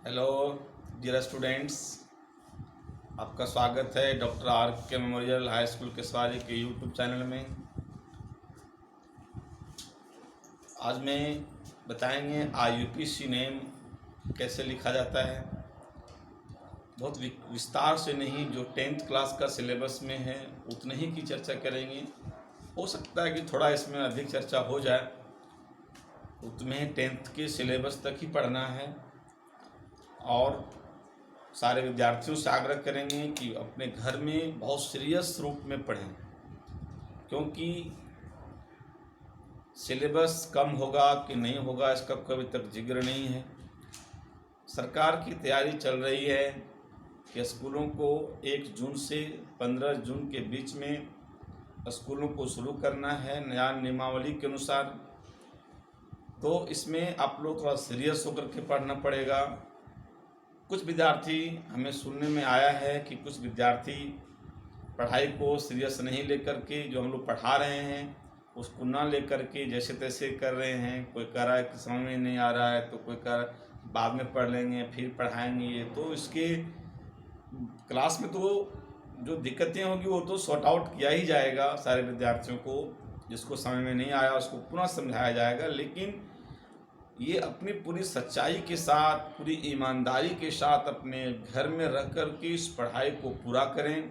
Hello dear students, आपका स्वागत है डॉक्टर आर के मेमोरियल हाई स्कूल केसवारी के यूट्यूब चैनल में। आज मैं बताएंगे IUPAC नेम कैसे लिखा जाता है। बहुत विस्तार से नहीं, जो 10th क्लास का सिलेबस में है उतने ही की चर्चा करेंगे। हो सकता है कि थोड़ा इसमें अधिक चर्चा हो जाए, तुम्हें 10th के सिलेबस तक ही पढ़ना है। और सारे विद्यार्थियों से आग्रह करेंगे कि अपने घर में बहुत सीरियस रूप में पढ़ें, क्योंकि सिलेबस कम होगा कि नहीं होगा इसका कभी तक जिक्र नहीं है। सरकार की तैयारी चल रही है कि स्कूलों को 1 जून से 15 जून के बीच में स्कूलों को शुरू करना है नया नियमावली के अनुसार। तो इसमें आप लोग थोड़ा सीरियस होकर के पढ़ना पड़ेगा। कुछ विद्यार्थी, हमें सुनने में आया है कि कुछ विद्यार्थी पढ़ाई को सीरियस नहीं लेकर के, जो हम लोग पढ़ा रहे हैं उसको ना लेकर के जैसे तैसे कर रहे हैं। कोई कह रहा है कि समझ में नहीं आ रहा है, तो कोई कह बाद में पढ़ लेंगे फिर पढ़ाएंगे। ये तो इसके क्लास में तो जो दिक्कतें होंगी वो तो सॉर्ट आउट किया ही जाएगा। सारे विद्यार्थियों को जिसको समझ में नहीं आया उसको पुनः समझाया जाएगा। लेकिन ये अपनी पूरी सच्चाई के साथ, पूरी ईमानदारी के साथ अपने घर में रह कर के इस पढ़ाई को पूरा करें।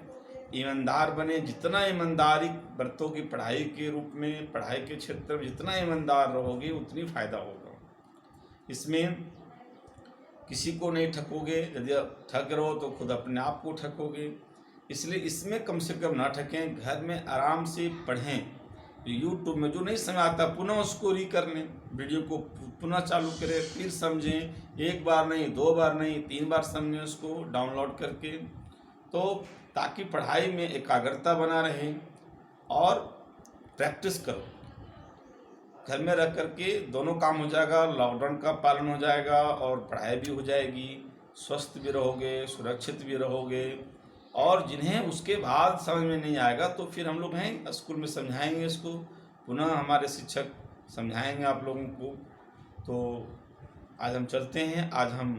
ईमानदार बने, जितना ईमानदारी बरतोगे पढ़ाई के रूप में, पढ़ाई के क्षेत्र में जितना ईमानदार रहोगे उतनी फ़ायदा होगा। इसमें किसी को नहीं ठगोगे, यदि ठग रहो तो खुद अपने आप को ठगोगे। इसलिए इसमें कम से कम ना ठगें, घर में आराम से पढ़ें। यूट्यूब में जो नहीं समझ आता पुनः उसको कर लें, वीडियो को पुनः चालू करें, फिर समझें। 1 बार नहीं, 2 बार नहीं, 3 बार समझें उसको डाउनलोड करके, तो ताकि पढ़ाई में एकाग्रता बना रहे। और प्रैक्टिस करो, घर में रह करके दोनों काम हो जाएगा। लॉकडाउन का पालन हो जाएगा और पढ़ाई भी हो जाएगी, स्वस्थ भी रहोगे, सुरक्षित भी रहोगे। और जिन्हें उसके बाद समझ में नहीं आएगा तो फिर हम लोग हैं स्कूल में समझाएंगे इसको, पुनः हमारे शिक्षक समझाएंगे आप लोगों को। तो आज हम चलते हैं। आज हम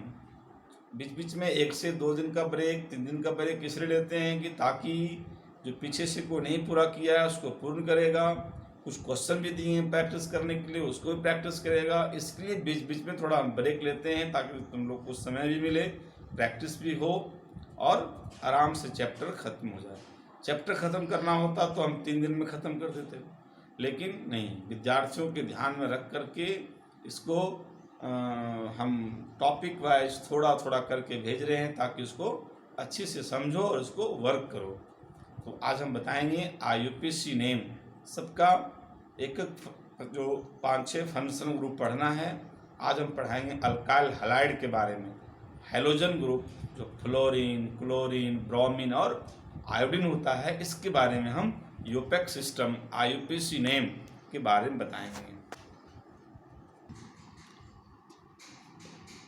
बीच बीच में 1 से 2 दिन का ब्रेक, 3 दिन का ब्रेक इसलिए लेते हैं कि ताकि जो पीछे से कोई नहीं पूरा किया है उसको पूर्ण करेगा। कुछ क्वेश्चन भी दिए हैं प्रैक्टिस करने के लिए, उसको भी प्रैक्टिस करेगा। इसके लिए बीच बीच में थोड़ा ब्रेक लेते हैं ताकि तुम लोग को समय भी मिले, प्रैक्टिस भी हो और आराम से चैप्टर ख़त्म हो जाए। चैप्टर ख़त्म करना होता तो हम 3 दिन में ख़त्म कर देते, लेकिन नहीं, विद्यार्थियों के ध्यान में रख करके इसको हम टॉपिक वाइज थोड़ा थोड़ा करके भेज रहे हैं ताकि उसको अच्छे से समझो और इसको वर्क करो। तो आज हम बताएंगे IUPAC नेम। सबका एक जो 5-6 फंक्शनल ग्रुप पढ़ना है। आज हम पढ़ाएंगे अल्काइल हैलाइड के बारे में। हैलोजन ग्रुप जो फ्लोरीन, क्लोरीन, ब्रोमीन और आयोडीन होता है, इसके बारे में हम यूपैक सिस्टम IUPAC नेम के बारे में बताएंगे।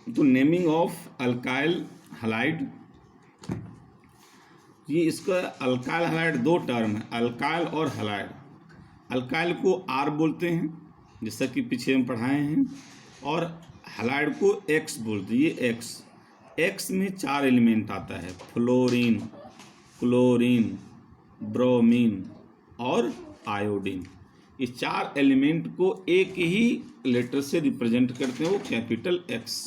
तो नेमिंग ऑफ अल्काइल हैलाइड, ये इसका अल्काइल हैलाइड 2 टर्म है, अल्काइल और हैलाइड। अल्काइल को R बोलते हैं, जैसा कि पीछे हम पढ़ाए हैं, और हैलाइड को X बोलते हैं। ये X में 4 एलिमेंट आता है, फ्लोरीन, क्लोरीन, ब्रोमीन और आयोडीन। ये 4 एलिमेंट को एक ही लेटर से रिप्रेजेंट करते हैं, वो कैपिटल X।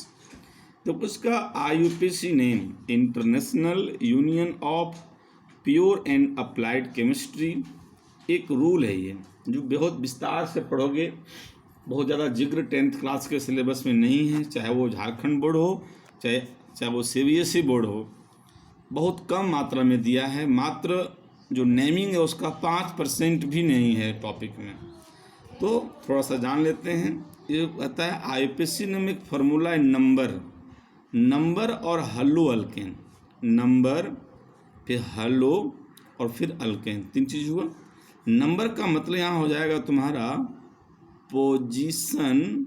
तो उसका IUPAC name, international union of pure and applied chemistry, एक रूल है ये, जो बहुत विस्तार से पढ़ोगे। बहुत ज़्यादा जिक्र 10th क्लास के सिलेबस में नहीं है, चाहे वो झारखंड बोर्ड हो, चाहे वो CBSE बोर्ड हो। बहुत कम मात्रा में दिया है, मात्र जो नेमिंग है उसका 5% भी नहीं है टॉपिक में। तो थोड़ा सा जान लेते हैं। ये कहता है IUPAC नेम एक फार्मूला है, नंबर और हल्लो अल्केन। नंबर, फिर हल्लो और फिर अल्केन, 3 चीज़ हुआ। नंबर का मतलब यहाँ हो जाएगा तुम्हारा पोजीशन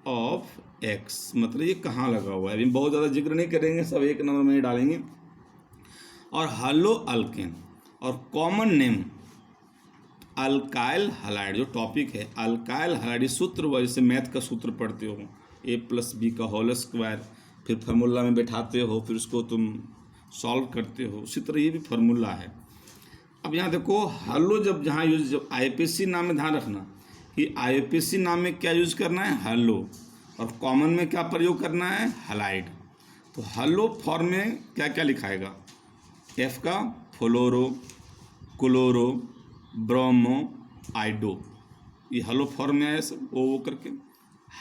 ऑफ X, मतलब ये कहाँ लगा हुआ है। अभी बहुत ज़्यादा जिक्र नहीं करेंगे, सब 1 नंबर में ही डालेंगे। और हल्लो अल्केन, और कॉमन नेम अल्काइल हैलाइड, जो टॉपिक है अल्काइल हैलाइड। सूत्र हुआ, जैसे मैथ का सूत्र पढ़ते हो, A + B का होल स्क्वायर, फिर फार्मूला में बैठाते हो, फिर उसको तुम सॉल्व करते हो। उसी तरह ये भी फार्मूला है। अब यहाँ देखो हलो जहाँ यूज, जब आईपीसी नाम में ध्यान रखना कि आईपीसी नाम में क्या यूज करना है, हलो, और कॉमन में क्या प्रयोग करना है, हलाइड। तो हलो फॉर्म में क्या क्या लिखाएगा, एफ का फ्लोरो, क्लोरो, ब्रोमो, आइडो, ये हलो फॉर्म में है सब वो करके।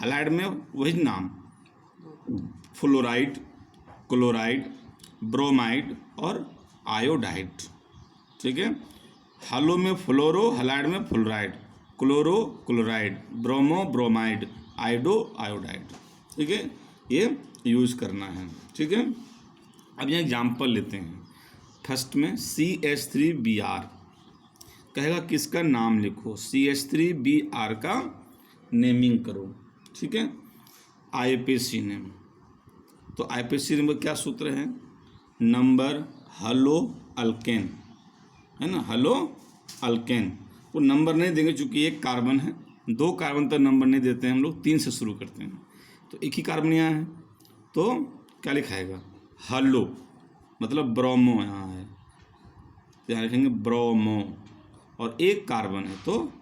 हलाइड में वही नाम, फ्लोराइड, क्लोराइड, ब्रोमाइड और आयोडाइड। ठीक है, हलो में फ्लोरो, हलाइड में fluoride, chloro chloride, bromo bromide, iodo iodide. ठीक है, ये यूज करना है। ठीक है, अब यहाँ एग्जाम्पल लेते हैं। फर्स्ट में CH3Br कहेगा किसका नाम लिखो, CH3Br का नेमिंग करो। ठीक है, आईपीसी नेम, तो आईपीसी नेम का क्या सूत्र है, नंबर हलो अल्केन, है ना, हलो अल्केन। वो नंबर नहीं देंगे चूंकि एक कार्बन है, 2 कार्बन तक नंबर नहीं देते हैं हम लोग, 3 से शुरू करते हैं। तो एक ही कार्बन यहाँ है तो क्या लिखाएगा, हलो, मतलब ब्रोमो यहाँ है, यहाँ लिखेंगे ब्रोमो, और एक कार्बन है तो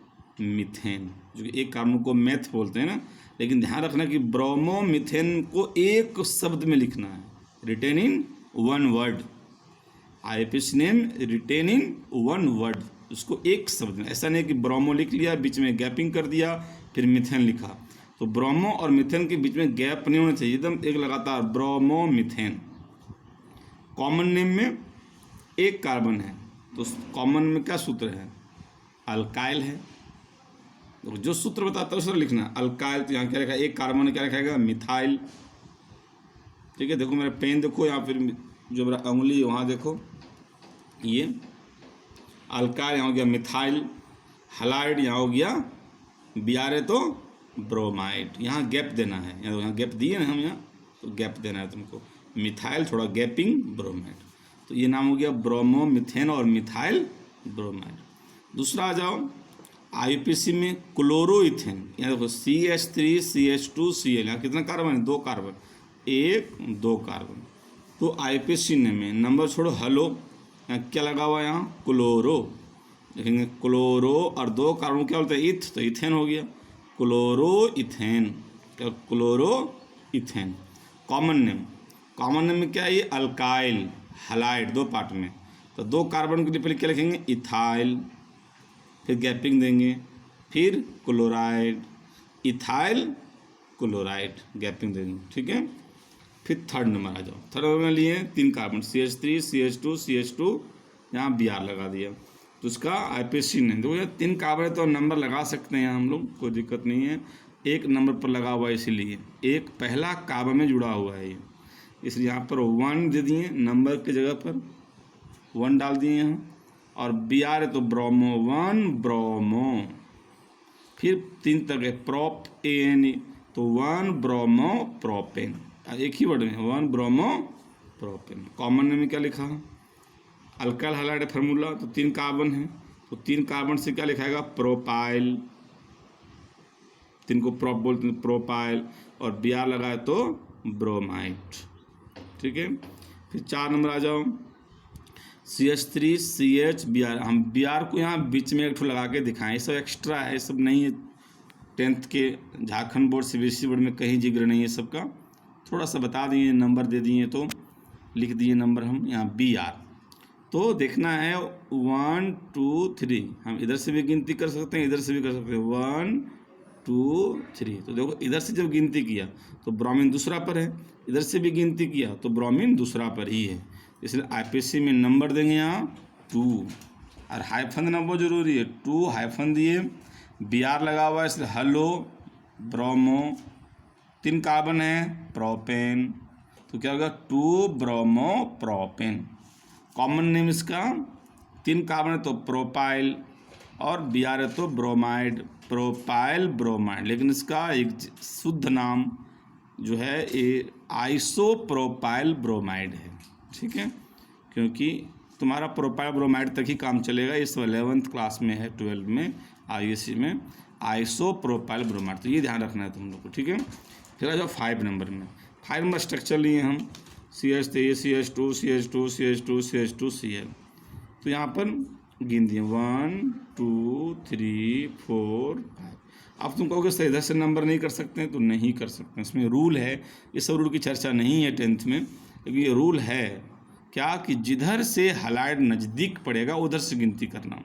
मीथेन, जो कि एक कार्बन को मेथ बोलते हैं ना, लेकिन ध्यान रखना कि ब्रोमो मीथेन को एक शब्द में लिखना है, रिटेन इन 1 वर्ड। आईपीसी नेम रिटेन इन 1 वर्ड, उसको एक शब्द में, ऐसा नहीं कि ब्रोमो लिख लिया बीच में गैपिंग कर दिया फिर मीथेन लिखा। तो ब्रोमो और मीथेन के बीच में गैप नहीं होना चाहिए, एकदम एक लगातार ब्रोमो मीथेन। कॉमन नेम में एक कार्बन है तो कॉमन में क्या सूत्र है, अल्काइल है, तो जो सूत्र बताता है उस तरह लिखना, अल्काइल। तो यहाँ क्या लिखा है, एक कार्बन क्या लिखाएगा, मिथाइल। ठीक है, देखो मेरा पेन देखो, या फिर जो मेरा उंगली है वहाँ देखो, ये अल्काइल यहाँ हो गया मिथाइल, हलाइड यहाँ हो गया Br तो ब्रोमाइड। यहाँ गैप देना है, यहाँ गैप दिए ना हम, यहाँ तो गैप देना है तुमको, मिथाइल थोड़ा गैपिंग ब्रोमाइड। तो ये नाम हो गया ब्रोमो मीथेन और मिथाइल ब्रोमाइड। दूसरा आ जाओ आईपीसी में क्लोरोइथेन, यहाँ देखो CH3CH2Cl, यहाँ कितना कार्बन है, 2 कार्बन, 1 2 कार्बन। तो आईपीसी में नंबर छोड़ो, हलो, यहाँ क्या लगा हुआ है, यहाँ क्लोरो, देखेंगे क्लोरो और 2 कार्बन क्या बोलते हैं, इथ, तो इथेन हो गया, क्लोरो इथेन, क्या क्लोरो इथेन। कॉमन नेम में क्या है, ये अल्काइल, हलाइड, 2 पार्ट में, तो 2 कार्बन के लिए पहले क्या लिखेंगे, इथाइल, फिर गैपिंग देंगे, फिर क्लोराइड, इथाइल क्लोराइड, गैपिंग देंगे। ठीक है, फिर थर्ड नंबर आ जाओ, थर्ड नंबर में लिए 3 कार्बन, CH3 CH2 CH2, यहाँ Br लगा दिया, तो उसका आईपीसी नेम देखो, ये 3 कार्बन है तो नंबर लगा सकते हैं हम लोग, कोई दिक्कत नहीं है। एक नंबर पर लगा हुआ है इसीलिए एक पहला कार्बन में जुड़ा हुआ है ये, इसलिए यहाँ पर 1 दे दिए, नंबर की जगह पर 1 डाल दिए यहाँ, और Br है तो ब्रोमो 1 ब्रोमो, फिर 3 तक है प्रोप एन, तो 1 ब्रोमो प्रोपेन, एक ही वर्ड में 1 ब्रोमो प्रोपेन। कॉमन में क्या लिखा, अल्काइल हाइलाइड फार्मूला, तो 3 कार्बन है तो 3 कार्बन से क्या लिखाएगा, प्रोपाइल, 3 को प्रोप बोलते हैं, प्रोपाइल, और Br लगाए तो ब्रोमाइड। ठीक है, फिर 4 नंबर आ जाओ, CH3CH Br, हम Br को यहाँ बीच में एक ठो लगा के दिखाएं, ये सब एक्स्ट्रा है, सब नहीं है, 10th के झारखंड बोर्ड CBSE बोर्ड में कहीं जिक्र नहीं है सबका, थोड़ा सा बता दिए, नंबर दे दिए तो लिख दिए नंबर हम यहाँ Br। तो देखना है 1 2 3, हम इधर से भी गिनती कर सकते हैं, इधर से भी कर सकते हैं, 1 2 3। तो देखो इधर से जब गिनती किया तो ब्रोमीन दूसरा पर है, इधर से भी गिनती किया तो ब्रोमीन दूसरा पर ही है, इसलिए आईपीसी में नंबर देंगे यहाँ 2, और हाइफन देना बहुत जरूरी है, 2 हाइफन दिए, Br लगा हुआ है इसलिए हलो ब्रोमो, 3 कार्बन है प्रोपेन, तो क्या होगा 2 ब्रोमो प्रोपेन। कॉमन नेम इसका 3 कार्बन है तो प्रोपाइल, और Br है तो ब्रोमाइड, प्रोपाइल ब्रोमाइड, लेकिन इसका एक शुद्ध नाम जो है ये आइसोप्रोपाइल ब्रोमाइड है। ठीक है, क्योंकि तुम्हारा प्रोपाइल ब्रोमाइड तक ही काम चलेगा, इस 11th क्लास में है, 12 में आईएससी में आइसोप्रोपाइल ब्रोमाइड, तो ये ध्यान रखना है तुम लोग को। ठीक है, फिर आ जाओ 5 नंबर में, 5 नंबर स्ट्रक्चर लिए हम, CH3 CH2 CH2 CH2 CH2 Cl। तो यहाँ पर गिन दिए 1 2 3 4 5। अब तुम कहोगे सर इधर से नंबर नहीं कर सकते हैं, तो नहीं कर सकते हैं, इसमें रूल है। ये सब रूल की चर्चा नहीं है 10th में, लेकिन ये रूल है क्या कि जिधर से हैलाइड नज़दीक पड़ेगा उधर से गिनती करना।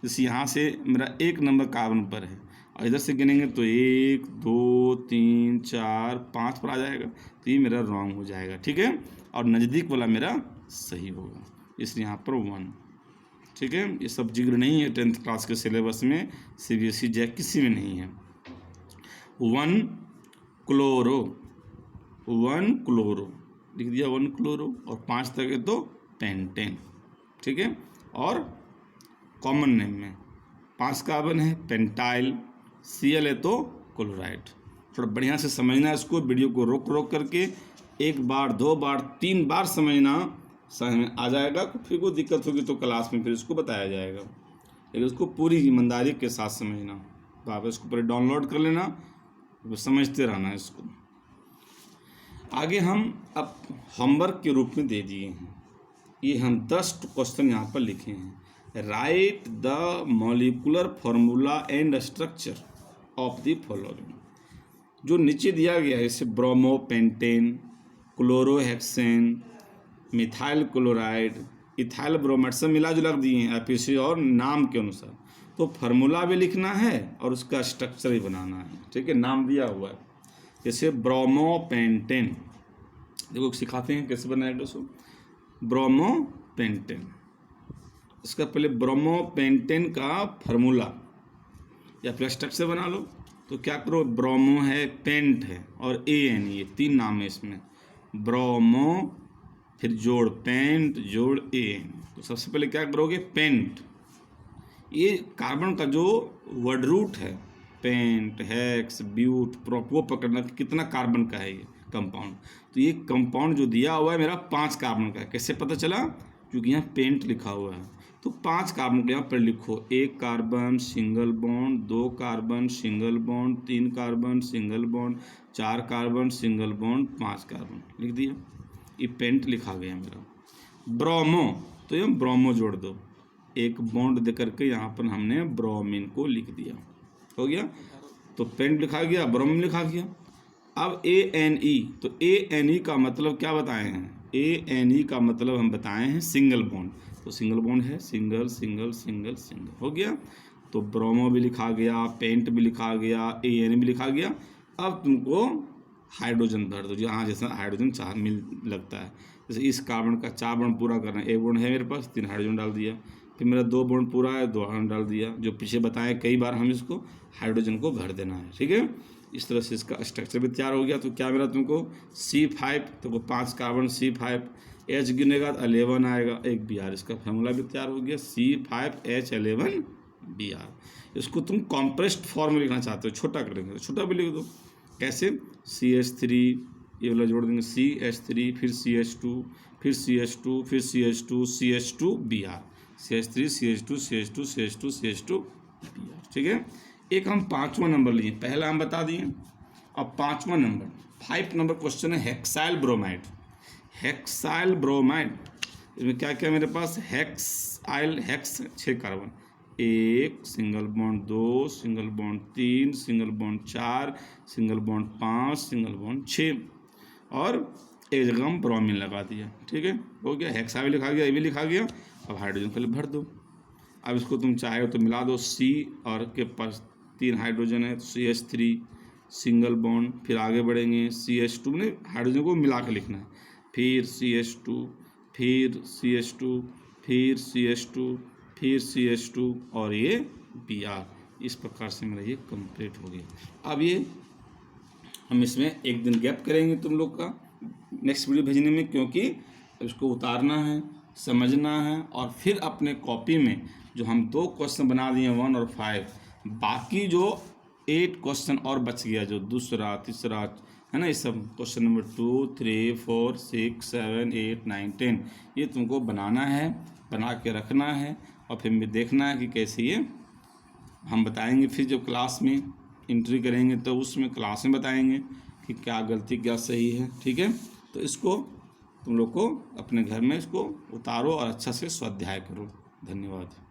जैसे यहाँ से मेरा 1 नंबर कार्बन पर है और इधर से गिनेंगे तो 1 2 3 4 5 पर आ जाएगा, तो ये मेरा रॉन्ग हो जाएगा, ठीक है। और नज़दीक वाला मेरा सही होगा, इसलिए यहाँ पर 1, ठीक है। ये सब जिक्र नहीं है 10th क्लास के सिलेबस में, CBSE जैक किसी में नहीं है। 1 क्लोरो लिख दिया 1 क्लोरो, और 5 तक है तो पेंटेन, ठीक है। और कॉमन नेम में 5 कार्बन है पेंटाइल, Cl है तो क्लोराइड। थोड़ा बढ़िया से समझना इसको, वीडियो को रोक करके 1 बार 2 बार 3 बार समझना, समझ में आ जाएगा। फिर कोई दिक्कत होगी तो क्लास में फिर इसको बताया जाएगा, लेकिन उसको पूरी ईमानदारी के साथ समझना। तो आप इसको पूरे डाउनलोड कर लेना, तो समझते रहना इसको। आगे हम अब होमवर्क के रूप में दे दिए हैं, ये हम 10 क्वेश्चन यहाँ पर लिखे हैं। Write the molecular formula and structure of the following. जो नीचे दिया गया है, जैसे bromo pentane, chlorohexane, methyl chloride, ethyl bromide, सब मिला जुला दिए हैं एपीसी और नाम के अनुसार। तो फार्मूला भी लिखना है और उसका स्ट्रक्चर भी बनाना है, ठीक है। नाम दिया हुआ है, जैसे ब्रोमो पेंटेन, देखो सिखाते हैं कैसे बनाएगा उसको। ब्रोमो पेंटेन, इसका पहले ब्रोमो पेंटेन का फार्मूला या फिर स्ट्रक्चर बना लो। तो क्या करो, ब्रोमो है, पेंट है और AN, ये 3 नाम है इसमें। ब्रोमो फिर जोड़ पेंट जोड़ AN। तो सबसे पहले क्या करोगे, पेंट, ये कार्बन का जो वर्ड रूट है, पेंट हेक्स ब्यूट प्रोप, वो पकड़ना कितना कार्बन का है ये कंपाउंड। तो ये कंपाउंड जो दिया हुआ है मेरा 5 कार्बन का है। कैसे पता चला, क्योंकि यहाँ पेंट लिखा हुआ है। तो 5 कार्बन को यहाँ पर लिखो, 1 carbon single bond, 2 carbon single bond, 3 carbon single bond, 4 carbon single bond, 5 carbon लिख दिया। ये पेंट लिखा गया मेरा। ब्रोमो, तो ये ब्रोमो जोड़ दो, 1 बॉन्ड दे करके यहाँ पर हमने ब्रोमीन को लिख दिया, हो गया। तो पेंट लिखा गया, ब्रोमीन लिखा गया। अब ANE, तो ANE का मतलब क्या बताए हैं, ANE का मतलब हम बताए हैं सिंगल बॉन्ड। तो सिंगल बॉन्ड है, सिंगल सिंगल सिंगल सिंगल, हो गया। तो ब्रोमो भी लिखा गया, पेंट भी लिखा गया, ANE भी लिखा गया। अब तुमको हाइड्रोजन भर दो, जहाँ जैसा हाइड्रोजन चाह मिल लगता है। जैसे इस कार्बन का 4 बॉन्ड पूरा करना है, 1 बॉन्ड है मेरे पास, 3 हाइड्रोजन डाल दिया। फिर मेरा 2 बॉन्ड पूरा है, 2 हाइड्रोजन डाल दिया। जो पीछे बताए कई बार, हम इसको हाइड्रोजन को भर देना है, ठीक है। इस तरह से इसका स्ट्रक्चर भी तैयार हो गया। तो क्या मेरा तुमको C5, तो 5 कार्बन C5, H गिनेगा तो 11 आएगा, 1 Br, इसका फॉर्मूला भी तैयार हो गया, C5H11Br। इसको तुम कॉम्प्रेस्ड फॉर्म में लिखना चाहते हो, छोटा करेंगे तो छोटा भी लिख दो। कैसे, CH3, ये वाला जोड़ देंगे, CH3 फिर CH2 फिर CH2 फिर CH2 CH2Br, CH3 CH2 CH2 CH2 CH2Br, ठीक है। एक हम 5वां नंबर लिए, पहला हम बता दिए। अब 5वां नंबर, 5 नंबर क्वेश्चन है हेक्साइल ब्रोमाइड। हेक्साइल ब्रोमाइड, इसमें क्या क्या मेरे पास, hexyl, hex 6 carbon, 1 single bond, 2 single bond, 3 single bond, 4 single bond, 5 single bond, 6, और एक जगह हम ब्रोमीन लगा दिया, ठीक है, हो गया। हेक्सा भी लिखा गया, ये भी लिखा गया। अब हाइड्रोजन पहले भर दो। अब इसको तुम चाहे तो मिला दो, C और के पास 3 हाइड्रोजन है, तो CH3 सिंगल बॉन्ड, फिर आगे बढ़ेंगे CH2 ने हाइड्रोजन को मिला के लिखना है, फिर CH2 फिर CH2 फिर CH2 फिर CH2 और ये Br। इस प्रकार से मेरा ये कंप्लीट हो गया। अब ये हम इसमें 1 दिन गैप करेंगे तुम लोग का नेक्स्ट वीडियो भेजने में, क्योंकि इसको उतारना है, समझना है, और फिर अपने कॉपी में जो हम 2 क्वेश्चन बना दिए 1 और 5, बाकी जो 8 क्वेश्चन और बच गया, जो दूसरा तीसरा है ना, ये सब क्वेश्चन नंबर 2 3 4 6 7 8 9 10, ये तुमको बनाना है, बना के रखना है, और फिर भी देखना है कि कैसे ये हम बताएंगे। फिर जब क्लास में एंट्री करेंगे तो उसमें क्लास में बताएंगे कि क्या गलती क्या सही है। ठीक है, तो इसको तुम लोग को अपने घर में इसको उतारो और अच्छा से स्वाध्याय करो। धन्यवाद।